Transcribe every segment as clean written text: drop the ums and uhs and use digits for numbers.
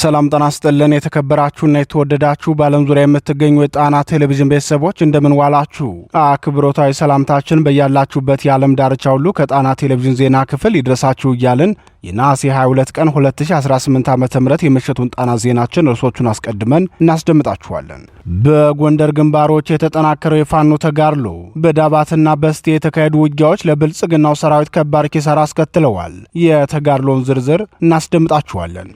ሰላም ጤና ይስጥልን የተከበራችሁና የተወደዳችሁ በዓለም ዙሪያ የምትገኙ የጣና ቴሌቪዥን ቤተሰቦች እንደምን ዋላችሁ። አክብሮታዊ ሰላምታችን በያላችሁበት የዓለም ዳርቻ ሁሉ ከጣና ቴሌቪዥን ዜና ክፍል ይድረሳችሁ እያልን የነሐሴ 22 ቀን 2018 ዓ.ም የምሽቱን ጣና ዜናችን እርሶቹን አስቀድመን እናስደምጣችኋለን። በጎንደር ግንባሮች የተጠናከረው የፋኖ ተጋድሎ በዳባትና በስቴ የተካሄዱ ውጊያዎች ለብልጽግናው ሰራዊት ከባድ ኪሳራ አስከትለዋል። የተጋድሎውን ዝርዝር እናስደምጣችኋለን።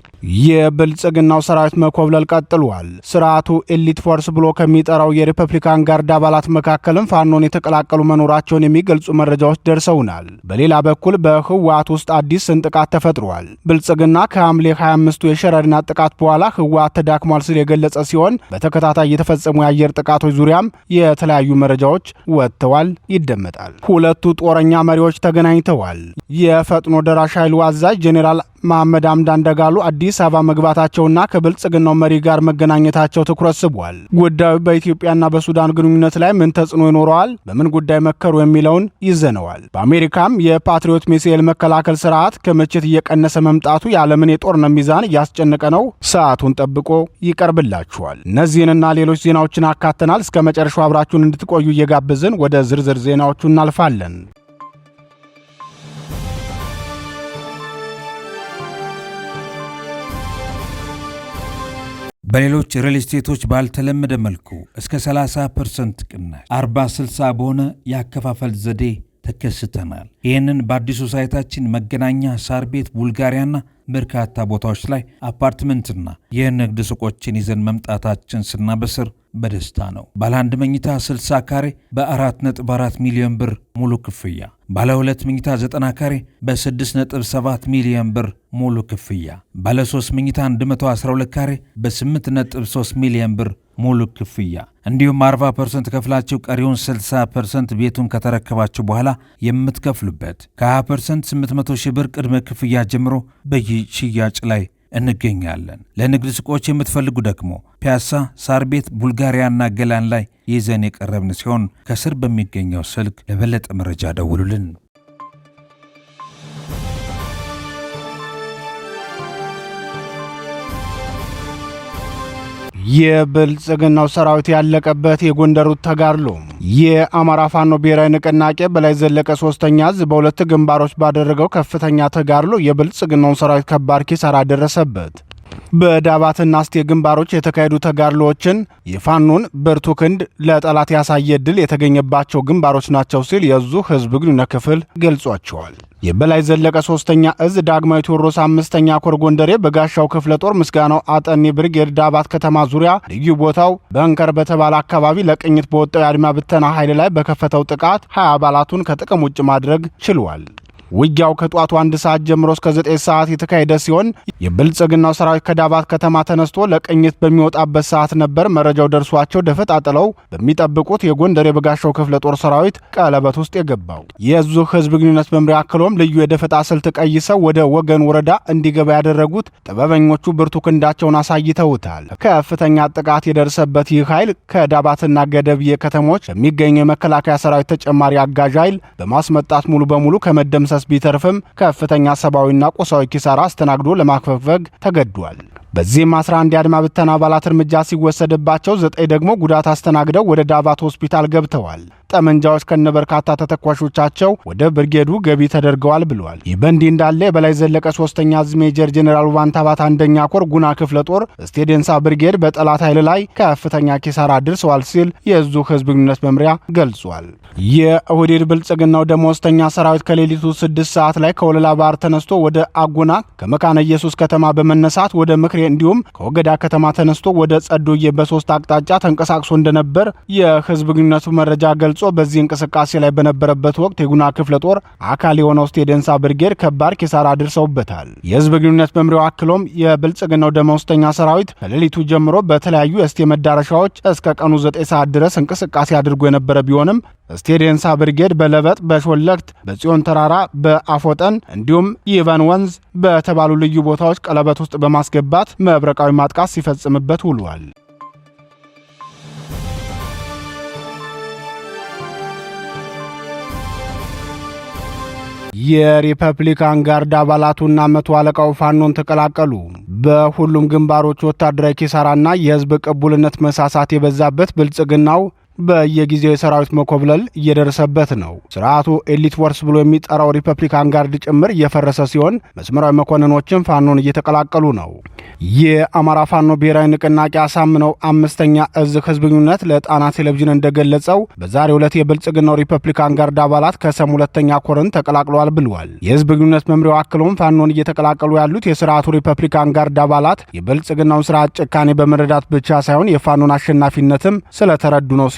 የብልጽግናው ሰራዊት መኮብለል ቀጥሏል። ስርዓቱ ኤሊት ፎርስ ብሎ ከሚጠራው የሪፐብሊካን ጋርድ አባላት መካከልም ፋኖን የተቀላቀሉ መኖራቸውን የሚገልጹ መረጃዎች ደርሰውናል። በሌላ በኩል በህወሓት ውስጥ አዲስ ስንጥቃት ተፈጥሯል። ብልጽግና ከሐምሌ 25ቱ የሸረሪና ጥቃት በኋላ ህወሓት ተዳክሟል ሲል የገለጸ ሲሆን በተከታታይ የተፈጸሙ የአየር ጥቃቶች ዙሪያም የተለያዩ መረጃዎች ወጥተዋል፣ ይደመጣል። ሁለቱ ጦረኛ መሪዎች ተገናኝተዋል። የፈጥኖ ደራሽ ኃይሉ አዛዥ ጄኔራል መሐመድ ሐምዳን ደጋሎ አዲስ አበባ መግባታቸውና ከብልጽግናው መሪ ጋር መገናኘታቸው ትኩረት ስቧል። ጉዳዩ በኢትዮጵያና በሱዳን ግንኙነት ላይ ምን ተጽዕኖ ይኖረዋል? በምን ጉዳይ መከሩ? የሚለውን ይዘነዋል። በአሜሪካም የፓትሪዮት ሚሳኤል መከላከል ስርዓት ክምችት እየቀነሰ መምጣቱ የዓለምን የጦርነት ሚዛን እያስጨነቀ ነው። ሰዓቱን ጠብቆ ይቀርብላችኋል። እነዚህንና ሌሎች ዜናዎችን አካተናል። እስከ መጨረሻው አብራችሁን እንድትቆዩ እየጋበዝን ወደ ዝርዝር ዜናዎቹ እናልፋለን። በሌሎች ሪል ስቴቶች ባልተለመደ መልኩ እስከ 30% ቅናሽ 40/60 በሆነ የአከፋፈል ዘዴ ተከስተናል። ይህንን በአዲሱ ሳይታችን መገናኛ፣ ሳር ቤት፣ ቡልጋሪያና በርካታ ቦታዎች ላይ አፓርትመንትና የንግድ ሱቆችን ይዘን መምጣታችን ስናበስር በደስታ ነው። ባለ 1 መኝታ 60 ካሬ በ4.4 ሚሊዮን ብር ሙሉ ክፍያ፣ ባለ 2 መኝታ 90 ካሬ በ6.7 ሚሊዮን ብር ሙሉ ክፍያ፣ ባለ 3 መኝታ 112 ካሬ በ8.3 ሚሊዮን ብር ሙሉ ክፍያ እንዲሁም 40% ከፍላችሁ ቀሪውን 60% ቤቱን ከተረከባችሁ በኋላ የምትከፍሉበት ከ20% 800 ሺህ ብር ቅድመ ክፍያ ጀምሮ በሽያጭ ላይ እንገኛለን። ለንግድ ሱቆች የምትፈልጉ ደግሞ ፒያሳ፣ ሳር ቤት፣ ቡልጋሪያና ገላን ላይ ይዘን የቀረብን ሲሆን ከስር በሚገኘው ስልክ ለበለጠ መረጃ ደውሉልን። የብልጽግናው ሰራዊት ያለቀበት የጎንደሩ ተጋድሎ የአማራ ፋኖ ብሔራዊ ንቅናቄ በላይ ዘለቀ 3ኛ ዕዝ በሁለት ግንባሮች ባደረገው ከፍተኛ ተጋድሎ የብልጽግናውን ሰራዊት ከባድ ኪሳራ ደረሰበት። በዳባትና እስቴ ግንባሮች የተካሄዱ ተጋድሎዎችን የፋኖን ብርቱ ክንድ ለጠላት ያሳየ ድል የተገኘባቸው ግንባሮች ናቸው ሲል የዙ ህዝብ ግንኙነት ክፍል ገልጿቸዋል። የበላይ ዘለቀ 3ኛ ዕዝ ዳግማዊ ቴዎድሮስ 5ኛ ኮር ጎንደሬ በጋሻው ክፍለ ጦር ምስጋናው አጠኒ ብርጌድ ዳባት ከተማ ዙሪያ ልዩ ቦታው በንከር በተባለ አካባቢ ለቅኝት በወጣው የአድማ ብተና ኃይል ላይ በከፈተው ጥቃት 20 አባላቱን ከጥቅም ውጭ ማድረግ ችሏል። ውጊያው ከጧቱ 1 ሰዓት ጀምሮ እስከ 9 ሰዓት የተካሄደ ሲሆን የብልጽግናው ሰራዊት ከዳባት ከተማ ተነስቶ ለቅኝት በሚወጣበት ሰዓት ነበር መረጃው ደርሷቸው ደፈጣ ጥለው በሚጠብቁት የጎንደር የበጋሻው ክፍለ ጦር ሰራዊት ቀለበት ውስጥ የገባው። የዙ ህዝብ ግንኙነት መምሪያ አክሎም ልዩ የደፈጣ ስልት ቀይሰው ወደ ወገን ወረዳ እንዲገባ ያደረጉት ጥበበኞቹ ብርቱ ክንዳቸውን አሳይተውታል። ከፍተኛ ጥቃት የደረሰበት ይህ ኃይል ከዳባትና ገደብዬ ከተሞች የሚገኘው የመከላከያ ሰራዊት ተጨማሪ አጋዥ ኃይል በማስመጣት ሙሉ በሙሉ ከመደምሰስ ቢተርፍም ከፍተኛ ሰብአዊና ቁሳዊ ኪሳራ አስተናግዶ ለማክፈግፈግ ተገዷል። በዚህም 11 የአድማ ብተና አባላት እርምጃ ሲወሰድባቸው 9 ደግሞ ጉዳት አስተናግደው ወደ ዳባት ሆስፒታል ገብተዋል። ጠመንጃዎች ከነበርካታ ተተኳሾቻቸው ወደ ብርጌዱ ገቢ ተደርገዋል ብለዋል። ይህ በእንዲህ እንዳለ የበላይ ዘለቀ 3ኛ ዕዝ ሜጀር ጄኔራል ዋንታባት 1ኛ ኮር ጉና ክፍለ ጦር ስቴዴንሳ ብርጌድ በጠላት ኃይል ላይ ከፍተኛ ኪሳራ አድርሰዋል ሲል የዙ ህዝብ ግንኙነት መምሪያ ገልጿል። የኦህዴድ ብልጽግናው ደመወዝተኛ ሰራዊት ከሌሊቱ 6 ሰዓት ላይ ከወለላ ባህር ተነስቶ ወደ አጉና ከመካነ ኢየሱስ ከተማ በመነሳት ወደ ምክሬ እንዲሁም ከወገዳ ከተማ ተነስቶ ወደ ጸዶዬ በ3 አቅጣጫ ተንቀሳቅሶ እንደነበር የህዝብ ግንኙነቱ መረጃ ገልጾ በዚህ እንቅስቃሴ ላይ በነበረበት ወቅት የጉና ክፍለ ጦር አካል የሆነው ስቴዴንሳ ብርጌድ ከባድ ኪሳራ አድርሰውበታል። የህዝብ ግንኙነት መምሪያው አክሎም የብልጽግናው ደመወዝተኛ ሰራዊት ከሌሊቱ ጀምሮ በተለያዩ የእስቴ መዳረሻዎች እስከ ቀኑ 9 ሰዓት ድረስ እንቅስቃሴ አድርጎ የነበረ ቢሆንም ስቴዴንሳ ብርጌድ በለበጥ፣ በሾለክት፣ በጽዮን ተራራ፣ በአፎጠን እንዲሁም ኢቫን ወንዝ በተባሉ ልዩ ቦታዎች ቀለበት ውስጥ በማስገባት መብረቃዊ ማጥቃት ሲፈጽምበት ውሏል። የሪፐብሊካን ጋርድ አባላቱና መቶ አለቃው ፋኖን ተቀላቀሉ። በሁሉም ግንባሮች ወታደራዊ ኪሳራና የህዝብ ቅቡልነት መሳሳት የበዛበት ብልጽግናው በየጊዜው የሰራዊት መኮብለል እየደረሰበት ነው። ስርዓቱ ኤሊት ፎርስ ብሎ የሚጠራው ሪፐብሊካን ጋርድ ጭምር እየፈረሰ ሲሆን መስመራዊ መኮንኖችም ፋኖን እየተቀላቀሉ ነው። የአማራ ፋኖ ብሔራዊ ንቅናቄ አሳምነው አምስተኛ እዝ ህዝብ ግንኙነት ለጣና ቴሌቪዥን እንደገለጸው በዛሬው ዕለት የብልጽግናው ሪፐብሊካን ጋርድ አባላት ከሰም ሁለተኛ ኮርን ተቀላቅለዋል ብለዋል። የህዝብ ግንኙነት መምሪያው አክሎም ፋኖን እየተቀላቀሉ ያሉት የስርዓቱ ሪፐብሊካን ጋርድ አባላት የብልጽግናውን ስርዓት ጭካኔ በመረዳት ብቻ ሳይሆን የፋኖን አሸናፊነትም ስለተረዱ ነው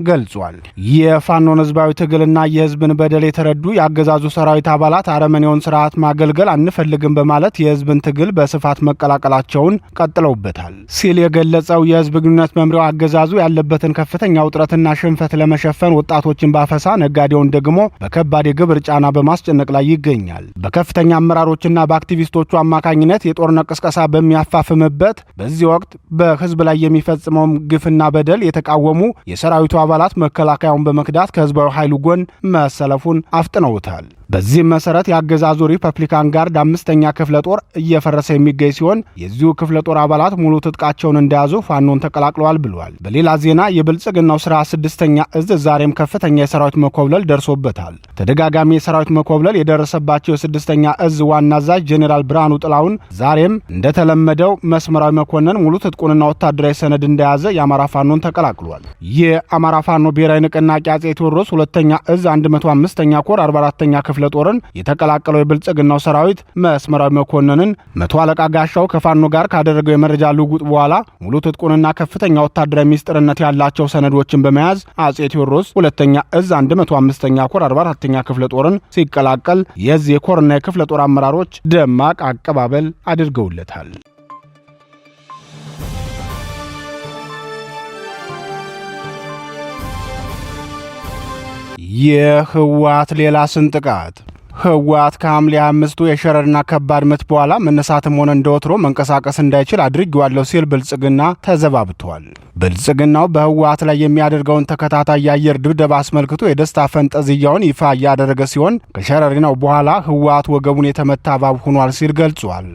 ገልጿል። የፋኖን ህዝባዊ ትግልና የህዝብን በደል የተረዱ የአገዛዙ ሰራዊት አባላት አረመኔውን ስርዓት ማገልገል አንፈልግም በማለት የህዝብን ትግል በስፋት መቀላቀላቸውን ቀጥለውበታል ሲል የገለጸው የህዝብ ግንኙነት መምሪያው አገዛዙ ያለበትን ከፍተኛ ውጥረትና ሽንፈት ለመሸፈን ወጣቶችን ባፈሳ፣ ነጋዴውን ደግሞ በከባድ የግብር ጫና በማስጨነቅ ላይ ይገኛል። በከፍተኛ አመራሮችና በአክቲቪስቶቹ አማካኝነት የጦርነት ቅስቀሳ በሚያፋፍምበት በዚህ ወቅት በህዝብ ላይ የሚፈጽመውን ግፍና በደል የተቃወሙ የሰራዊቱ አባላት መከላከያውን በመክዳት ከህዝባዊ ኃይሉ ጎን መሰለፉን አፍጥነውታል። በዚህም መሰረት የአገዛዙ ሪፐብሊካን ጋርድ 5ኛ ክፍለ ጦር እየፈረሰ የሚገኝ ሲሆን የዚሁ ክፍለ ጦር አባላት ሙሉ ትጥቃቸውን እንደያዙ ፋኖን ተቀላቅለዋል ብለዋል። በሌላ ዜና የብልጽግናው ስራ 6ኛ እዝ ዛሬም ከፍተኛ የሰራዊት መኮብለል ደርሶበታል። ተደጋጋሚ የሰራዊት መኮብለል የደረሰባቸው የ6ኛ እዝ ዋና አዛዥ ጄኔራል ብርሃኑ ጥላሁን ዛሬም እንደተለመደው መስመራዊ መኮንን ሙሉ ትጥቁንና ወታደራዊ ሰነድ እንደያዘ የአማራ ፋኖን ተቀላቅሏል። የአማራ ፋኖ ብሔራዊ ንቅናቄ አጼ ቴዎድሮስ 2ኛ እዝ 105ኛ ኮር 44ኛ ክፍለ ጦርን የተቀላቀለው የብልጽግናው ሰራዊት መስመራዊ መኮንንን መቶ አለቃ ጋሻው ከፋኖ ጋር ካደረገው የመረጃ ልውውጥ በኋላ ሙሉ ትጥቁንና ከፍተኛ ወታደራዊ ሚስጥርነት ያላቸው ሰነዶችን በመያዝ አጼ ቴዎድሮስ 2ኛ እዝ 105ኛ ኮር 44ኛ ክፍለ ጦርን ሲቀላቀል የዚህ የኮርና የክፍለ ጦር አመራሮች ደማቅ አቀባበል አድርገውለታል። የህወሓት ሌላ ስንጥቃት። ህወሓት ከሐምሌ 5ቱ የሸረርና ከባድ ምት በኋላ መነሳትም ሆነ እንደወትሮ መንቀሳቀስ እንዳይችል አድርጌዋለሁ ሲል ብልጽግና ተዘባብቷል። ብልጽግናው በህወሓት ላይ የሚያደርገውን ተከታታይ የአየር ድብደባ አስመልክቶ የደስታ ፈንጠዝያውን ይፋ እያደረገ ሲሆን ከሸረሪናው በኋላ ህወሓት ወገቡን የተመታ እባብ ሆኗል ሲል ገልጿል።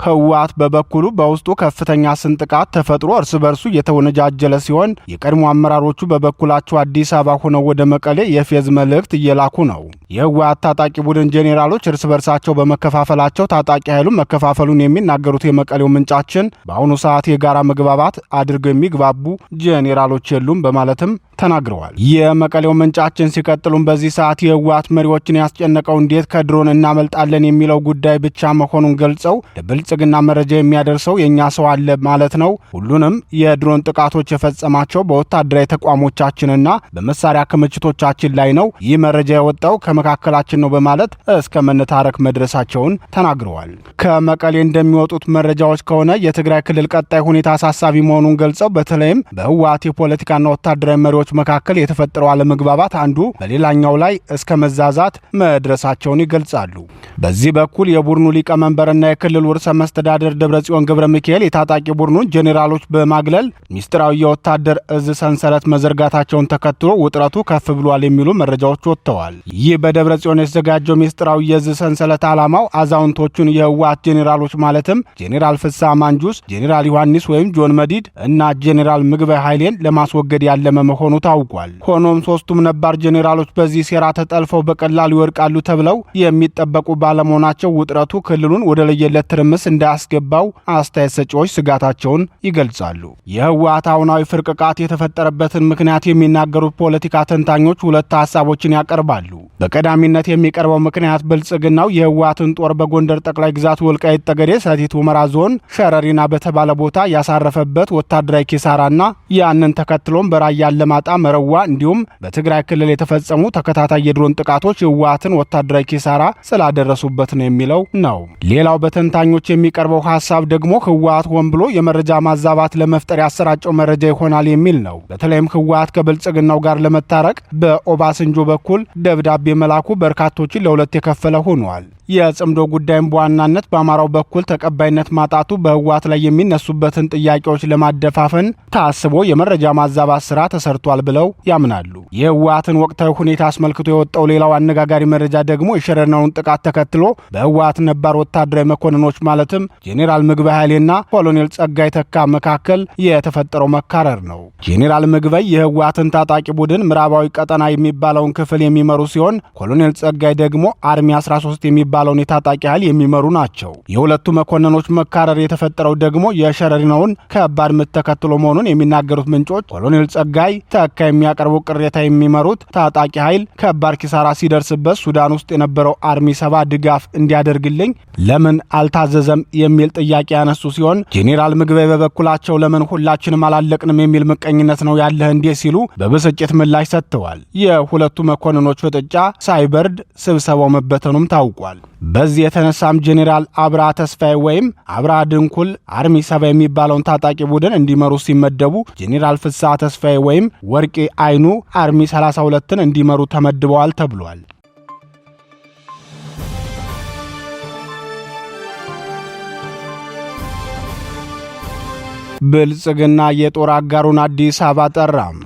ህወሓት በበኩሉ በውስጡ ከፍተኛ ስንጥቃት ተፈጥሮ እርስ በርሱ እየተወነጃጀለ ሲሆን የቀድሞ አመራሮቹ በበኩላቸው አዲስ አበባ ሆነው ወደ መቀሌ የፌዝ መልእክት እየላኩ ነው። የህወሓት ታጣቂ ቡድን ጄኔራሎች እርስ በርሳቸው በመከፋፈላቸው ታጣቂ ኃይሉን መከፋፈሉን የሚናገሩት የመቀሌው ምንጫችን በአሁኑ ሰዓት የጋራ መግባባት አድርገው የሚግባቡ ጄኔራሎች የሉም በማለትም ተናግረዋል። የመቀሌው ምንጫችን ሲቀጥሉም በዚህ ሰዓት የህወሓት መሪዎችን ያስጨነቀው እንዴት ከድሮን እናመልጣለን የሚለው ጉዳይ ብቻ መሆኑን ገልጸው ለብልጽግና መረጃ የሚያደርሰው የኛ ሰው አለ ማለት ነው። ሁሉንም የድሮን ጥቃቶች የፈጸማቸው በወታደራዊ ተቋሞቻችንና በመሳሪያ ክምችቶቻችን ላይ ነው። ይህ መረጃ የወጣው ከመካከላችን ነው በማለት እስከ መነታረክ መድረሳቸውን ተናግረዋል። ከመቀሌ እንደሚወጡት መረጃዎች ከሆነ የትግራይ ክልል ቀጣይ ሁኔታ አሳሳቢ መሆኑን ገልጸው በተለይም በህወሓት የፖለቲካና ወታደራዊ መሪዎች መካከል የተፈጠረው አለመግባባት አንዱ በሌላኛው ላይ እስከ መዛዛት መድረሳቸውን ይገልጻሉ። በዚህ በኩል የቡድኑ ሊቀመንበርና የክልሉ ርዕሰ መስተዳደር ደብረጽዮን ገብረ ሚካኤል የታጣቂ ቡድኑን ጄኔራሎች በማግለል ሚስጥራዊ የወታደር እዝ ሰንሰለት መዘርጋታቸውን ተከትሎ ውጥረቱ ከፍ ብሏል የሚሉ መረጃዎች ወጥተዋል። ይህ በደብረጽዮን የተዘጋጀው ሚስጥራዊ የእዝ ሰንሰለት ዓላማው አዛውንቶቹን የህወሓት ጄኔራሎች ማለትም ጄኔራል ፍስሐ ማንጁስ፣ ጄኔራል ዮሐንስ ወይም ጆን መዲድ እና ጄኔራል ምግበይ ኃይሌን ለማስወገድ ያለመ መሆኑ ታውቋል። ሆኖም ሶስቱም ነባር ጄኔራሎች በዚህ ሴራ ተጠልፈው በቀላሉ ይወድቃሉ ተብለው የሚጠበቁ ባለመሆናቸው ውጥረቱ ክልሉን ወደ ለየለት ትርምስ እንዳያስገባው አስተያየት ሰጪዎች ስጋታቸውን ይገልጻሉ። የህወሓት አሁናዊ ፍርቅቃት የተፈጠረበትን ምክንያት የሚናገሩት ፖለቲካ ተንታኞች ሁለት ሀሳቦችን ያቀርባሉ። በቀዳሚነት የሚቀርበው ምክንያት ብልጽግናው የህወሓትን ጦር በጎንደር ጠቅላይ ግዛት ወልቃይት ጠገዴ ሰቲት ሁመራ ዞን ሸረሪና በተባለ ቦታ ያሳረፈበት ወታደራዊ ኪሳራና ያንን ተከትሎም በራያ አላማጣ፣ መረዋ እንዲሁም በትግራይ ክልል የተፈጸሙ ተከታታይ የድሮን ጥቃቶች የህወሓትን ወታደራዊ ኪሳራ ስላደረሱበት ነው የሚለው ነው። ሌላው በተንታኞች የሚቀርበው ሐሳብ ደግሞ ህወሓት ሆን ብሎ የመረጃ ማዛባት ለመፍጠር ያሰራጨው መረጃ ይሆናል የሚል ነው። በተለይም ህወሓት ከብልጽግናው ጋር ለመታረቅ በኦባሰንጆ በኩል ደብዳቤ መላኩ በርካቶችን ለሁለት የከፈለ ሆኗል። የጽምዶ ጉዳይም በዋናነት በአማራው በኩል ተቀባይነት ማጣቱ በህወሓት ላይ የሚነሱበትን ጥያቄዎች ለማደፋፈን ታስቦ የመረጃ ማዛባት ስራ ተሰርቷል ብለው ያምናሉ። የህወሓትን ወቅታዊ ሁኔታ አስመልክቶ የወጣው ሌላው አነጋጋሪ መረጃ ደግሞ የሸረናውን ጥቃት ተከትሎ በህወሓት ነባር ወታደራዊ መኮንኖች ማለትም ጄኔራል ምግበይ ኃይሌና ኮሎኔል ጸጋይ ተካ መካከል የተፈጠረው መካረር ነው። ጄኔራል ምግበይ የህወሓትን ታጣቂ ቡድን ምዕራባዊ ቀጠና የሚባለውን ክፍል የሚመሩ ሲሆን ኮሎኔል ጸጋይ ደግሞ አርሚ 13 የሚባለውን የታጣቂ ኃይል የሚመሩ ናቸው። የሁለቱ መኮንኖች መካረር የተፈጠረው ደግሞ የሸረሪናውን ከባድ ምት ተከትሎ መሆኑን የሚናገሩት ምንጮች ኮሎኔል ጸጋይ ተካ የሚያቀርቡ ቅሬታ የሚመሩት ታጣቂ ኃይል ከባድ ኪሳራ ሲደርስበት ሱዳን ውስጥ የነበረው አርሚ 7 ድጋፍ እንዲያደርግልኝ ለምን አልታዘዘም የሚል ጥያቄ ያነሱ ሲሆን ጄኔራል ምግበይ በበኩላቸው ለምን ሁላችንም አላለቅንም የሚል ምቀኝነት ነው ያለህ እንዴ ሲሉ በብስጭት ምላሽ ሰጥተዋል። የሁለቱ መኮንኖች ፍጥጫ ሳይበርድ ስብሰባው መበተኑም ታውቋል። በዚህ የተነሳም ጄኔራል አብርሃ ተስፋዬ ወይም አብርሃ ድንኩል አርሚ 7 የሚባለውን ታጣቂ ቡድን እንዲመሩ ሲመደቡ ጄኔራል ፍስሐ ተስፋዬ ወይም ወርቄ አይኑ አርሚ 32ን እንዲመሩ ተመድበዋል ተብሏል። ብልጽግና የጦር አጋሩን አዲስ አበባ ጠራም።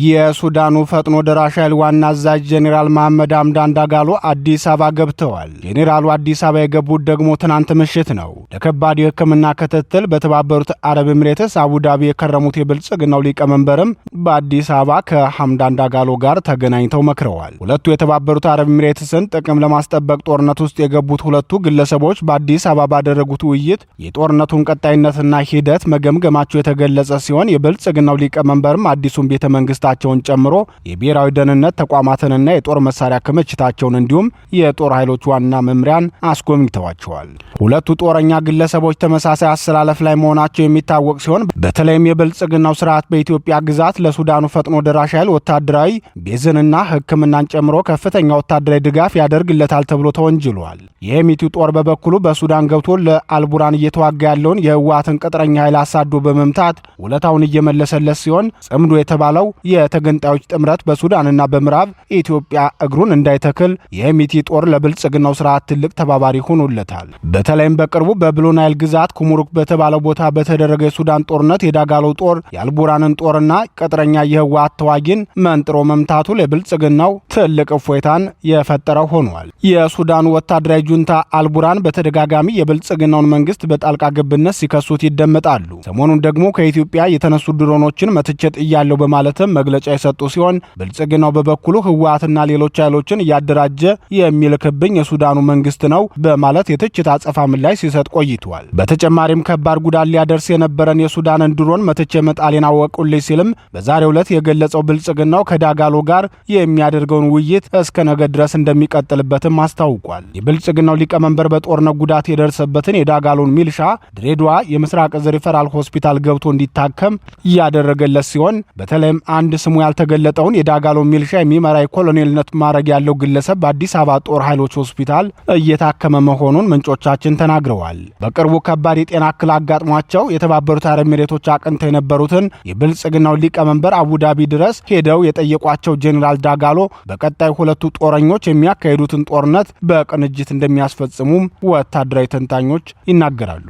የሱዳኑ ፈጥኖ ደራሽ ኃይል ዋና አዛዥ ጄኔራል መሐመድ ሐምዳን ዳጋሎ አዲስ አበባ ገብተዋል። ጄኔራሉ አዲስ አበባ የገቡት ደግሞ ትናንት ምሽት ነው። ለከባድ የሕክምና ክትትል በተባበሩት አረብ ኤምሬትስ አቡዳቢ የከረሙት የብልጽግናው ሊቀመንበርም በአዲስ አበባ ከሐምዳን ዳጋሎ ጋር ተገናኝተው መክረዋል። ሁለቱ የተባበሩት አረብ ኤምሬትስን ጥቅም ለማስጠበቅ ጦርነት ውስጥ የገቡት ሁለቱ ግለሰቦች በአዲስ አበባ ባደረጉት ውይይት የጦርነቱን ቀጣይነትና ሂደት መገምገማቸው የተገለጸ ሲሆን የብልጽግናው ሊቀመንበርም አዲሱን ቤተ መንግስት ቸውን ጨምሮ የብሔራዊ ደህንነት ተቋማትንና የጦር መሳሪያ ክምችታቸውን እንዲሁም የጦር ኃይሎች ዋና መምሪያን አስጎብኝተዋቸዋል። ሁለቱ ጦረኛ ግለሰቦች ተመሳሳይ አሰላለፍ ላይ መሆናቸው የሚታወቅ ሲሆን በተለይም የብልጽግናው ስርዓት በኢትዮጵያ ግዛት ለሱዳኑ ፈጥኖ ደራሽ ኃይል ወታደራዊ ቤዝንና ሕክምናን ጨምሮ ከፍተኛ ወታደራዊ ድጋፍ ያደርግለታል ተብሎ ተወንጅሏል። የሄሚቲው ጦር በበኩሉ በሱዳን ገብቶ ለአልቡራን እየተዋጋ ያለውን የህወሓትን ቅጥረኛ ኃይል አሳዶ በመምታት ውለታውን እየመለሰለት ሲሆን ጽምዶ የተባለው የተገንጣዮች ጥምረት በሱዳንና በምዕራብ ኢትዮጵያ እግሩን እንዳይተክል የሄሚቲ ጦር ለብልጽግናው ስርዓት ትልቅ ተባባሪ ሆኖለታል። በተለይም በቅርቡ በብሉ ናይል ግዛት ኩሙሩክ በተባለው ቦታ በተደረገ የሱዳን ጦርነት የዳጋሎ ጦር የአልቡራንን ጦርና ቅጥረኛ የህወሓት ተዋጊን መንጥሮ መምታቱ ለብልጽግናው ትልቅ እፎይታን የፈጠረ ሆኗል። የሱዳኑ ወታደራዊ ጁንታ አልቡራን በተደጋጋሚ የብልጽግናውን መንግስት በጣልቃ ገብነት ሲከሱት ይደመጣሉ። ሰሞኑን ደግሞ ከኢትዮጵያ የተነሱ ድሮኖችን መትቸት እያለው በማለትም መግለጫ የሰጡ ሲሆን ብልጽግናው በበኩሉ ህወሓትና ሌሎች ኃይሎችን እያደራጀ የሚልክብኝ የሱዳኑ መንግስት ነው በማለት የትችት አጸፋ ምላሽ ሲሰጥ ቆይቷል። በተጨማሪም ከባድ ጉዳት ሊያደርስ የነበረን የሱዳንን ድሮን መትቼ መጣሌን አወቁልኝ ሲልም በዛሬው ዕለት የገለጸው ብልጽግናው ከዳጋሎ ጋር የሚያደርገውን ውይይት እስከ ነገ ድረስ እንደሚቀጥልበትም አስታውቋል። የብልጽግናው ሊቀመንበር በጦርነት ጉዳት የደረሰበትን የዳጋሎን ሚልሻ ድሬዳዋ የምስራቅ እዝ ሪፈራል ሆስፒታል ገብቶ እንዲታከም እያደረገለት ሲሆን በተለይም አንድ ስሙ ያልተገለጠውን የዳጋሎ ሚልሻ የሚመራ የኮሎኔልነት ማዕረግ ያለው ግለሰብ በአዲስ አበባ ጦር ኃይሎች ሆስፒታል እየታከመ መሆኑን ምንጮቻችን ተናግረዋል። በቅርቡ ከባድ የጤና እክል አጋጥሟቸው የተባበሩት አረብ ኤሚሬቶች አቅንተው የነበሩትን የብልጽግናው ሊቀመንበር አቡዳቢ ድረስ ሄደው የጠየቋቸው ጄኔራል ዳጋሎ በቀጣይ ሁለቱ ጦረኞች የሚያካሂዱትን ጦርነት በቅንጅት እንደሚያስፈጽሙም ወታደራዊ ተንታኞች ይናገራሉ።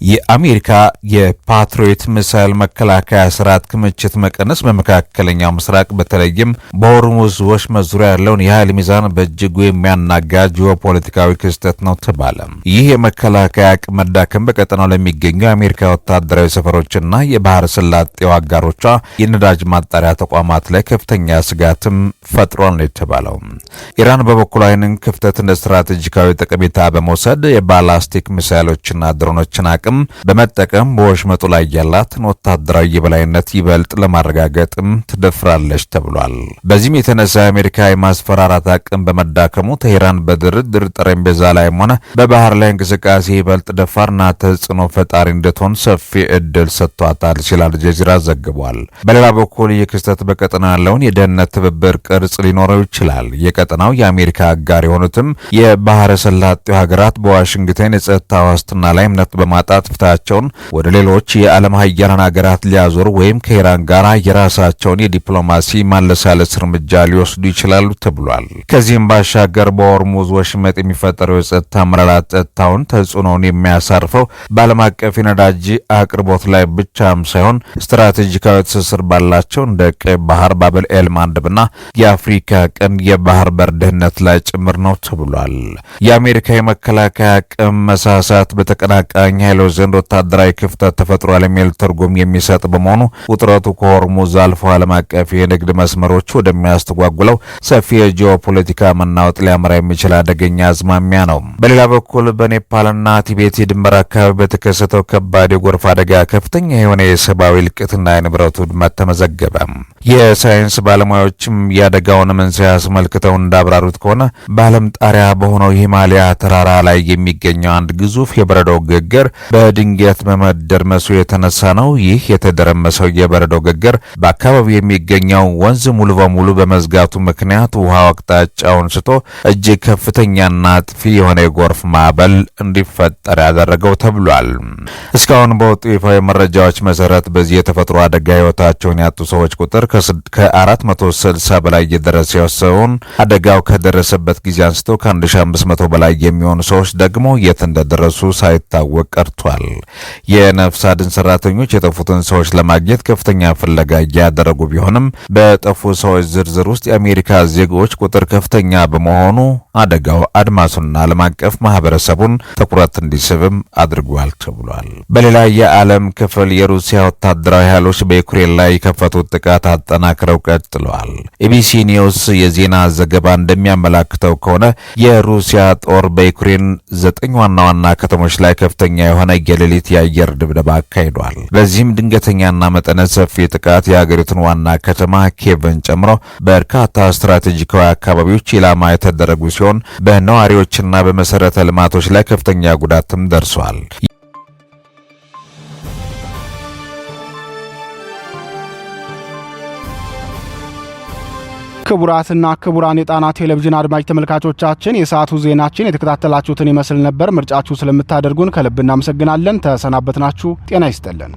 የአሜሪካ የፓትሪዮት ሚሳይል መከላከያ ስርዓት ክምችት መቀነስ በመካከለኛው ምስራቅ በተለይም በሆርሙዝ ወሽመጥ ዙሪያ ያለውን የኃይል ሚዛን በእጅጉ የሚያናጋ ጂኦፖለቲካዊ ክስተት ነው ተባለ። ይህ የመከላከያ አቅም መዳከም በቀጠናው ለሚገኙ የአሜሪካ ወታደራዊ ሰፈሮችና የባህር ሰላጤው አጋሮቿ የነዳጅ ማጣሪያ ተቋማት ላይ ከፍተኛ ስጋትም ፈጥሯል ነው የተባለው። ኢራን በበኩሏ ይህንን ክፍተት እንደ ስትራቴጂካዊ ጠቀሜታ በመውሰድ የባላስቲክ ሚሳይሎችና ድሮኖችን አቅም አቅም በመጠቀም በወሽመጡ ላይ ያላትን ወታደራዊ የበላይነት ይበልጥ ለማረጋገጥም ትደፍራለች ተብሏል። በዚህም የተነሳ የአሜሪካ የማስፈራራት አቅም በመዳከሙ ቴሄራን በድርድር ጠረጴዛ ላይም ሆነ በባህር ላይ እንቅስቃሴ ይበልጥ ደፋርና ተጽዕኖ ፈጣሪ እንድትሆን ሰፊ እድል ሰጥቷታል ሲል አልጀዚራ ዘግቧል። በሌላ በኩል ይህ ክስተት በቀጠናው ያለውን የደህንነት ትብብር ቅርጽ ሊኖረው ይችላል። የቀጠናው የአሜሪካ አጋር የሆኑትም የባህረ ሰላጤው ሀገራት በዋሽንግተን የጸጥታ ዋስትና ላይ እምነት በማጣት ፊታቸውን ወደ ሌሎች የዓለም ሀያላን ሀገራት ሊያዞሩ ወይም ከኢራን ጋር የራሳቸውን የዲፕሎማሲ ማለሳለስ እርምጃ ሊወስዱ ይችላሉ ተብሏል። ከዚህም ባሻገር በሆርሙዝ ወሽመጥ የሚፈጠረው የጸጥታ መላላት ጸጥታውን ተጽዕኖውን የሚያሳርፈው በዓለም አቀፍ የነዳጅ አቅርቦት ላይ ብቻም ሳይሆን ስትራቴጂካዊ ትስስር ባላቸው እንደ ቀይ ባህር፣ ባበል ኤል ማንደብና የአፍሪካ ቀንድ የባህር በር ደህንነት ላይ ጭምር ነው ተብሏል። የአሜሪካ የመከላከያ አቅም መሳሳት በተቀናቃኝ ኃይሎች ዘንድ ወታደራዊ ክፍተት ተፈጥሯል የሚል ትርጉም የሚሰጥ በመሆኑ ውጥረቱ ከሆርሙዝ አልፎ ዓለም አቀፍ የንግድ መስመሮች ወደሚያስተጓጉለው ሰፊ የጂኦፖለቲካ መናወጥ ሊያመራ የሚችል አደገኛ አዝማሚያ ነው። በሌላ በኩል በኔፓልና ቲቤት የድንበር አካባቢ በተከሰተው ከባድ የጎርፍ አደጋ ከፍተኛ የሆነ የሰብአዊ እልቂትና የንብረቱ ውድመት ተመዘገበ። የሳይንስ ባለሙያዎችም የአደጋውን መንስኤ አስመልክተው እንዳብራሩት ከሆነ በዓለም ጣሪያ በሆነው ሂማሊያ ተራራ ላይ የሚገኘው አንድ ግዙፍ የበረዶ ግግር በድንገት በመደርመሱ የተነሳ ነው። ይህ የተደረመሰው የበረዶ ግግር በአካባቢው የሚገኘው ወንዝ ሙሉ በሙሉ በመዝጋቱ ምክንያት ውሃው አቅጣጫውን ስቶ እጅግ ከፍተኛና አጥፊ የሆነ የጎርፍ ማዕበል እንዲፈጠር ያደረገው ተብሏል። እስካሁን በወጡ ይፋዊ መረጃዎች መሰረት በዚህ የተፈጥሮ አደጋ ሕይወታቸውን ያጡ ሰዎች ቁጥር ከ460 በላይ የደረሰ ሲሆን አደጋው ከደረሰበት ጊዜ አንስቶ ከ1500 በላይ የሚሆኑ ሰዎች ደግሞ የት እንደደረሱ ሳይታወቅ ቀርቷል። የነፍስ አድን ሰራተኞች የጠፉትን ሰዎች ለማግኘት ከፍተኛ ፍለጋ እያደረጉ ቢሆንም በጠፉ ሰዎች ዝርዝር ውስጥ የአሜሪካ ዜጎች ቁጥር ከፍተኛ በመሆኑ አደጋው አድማሱና ዓለም አቀፍ ማህበረሰቡን ትኩረት እንዲስብም አድርጓል ተብሏል። በሌላ የዓለም ክፍል የሩሲያ ወታደራዊ ኃይሎች በዩክሬን ላይ የከፈቱት ጥቃት አጠናክረው ቀጥለዋል። ኢቢሲ ኒውስ የዜና ዘገባ እንደሚያመላክተው ከሆነ የሩሲያ ጦር በዩክሬን 9 ዋና ዋና ከተሞች ላይ ከፍተኛ የሆነ የሌሊት የአየር ድብደባ አካሂዷል። በዚህም ድንገተኛና መጠነ ሰፊ ጥቃት የሀገሪቱን ዋና ከተማ ኪየቭን ጨምሮ በርካታ ስትራቴጂካዊ አካባቢዎች ኢላማ የተደረጉ ሲሆን በነዋሪዎችና በመሰረተ ልማቶች ላይ ከፍተኛ ጉዳትም ደርሷል። ክቡራትና ክቡራን የጣና ቴሌቪዥን አድማጭ ተመልካቾቻችን የሰዓቱ ዜናችን የተከታተላችሁትን ይመስል ነበር። ምርጫችሁ ስለምታደርጉን ከልብ እናመሰግናለን። ተሰናበትናችሁ። ጤና ይስጥልን።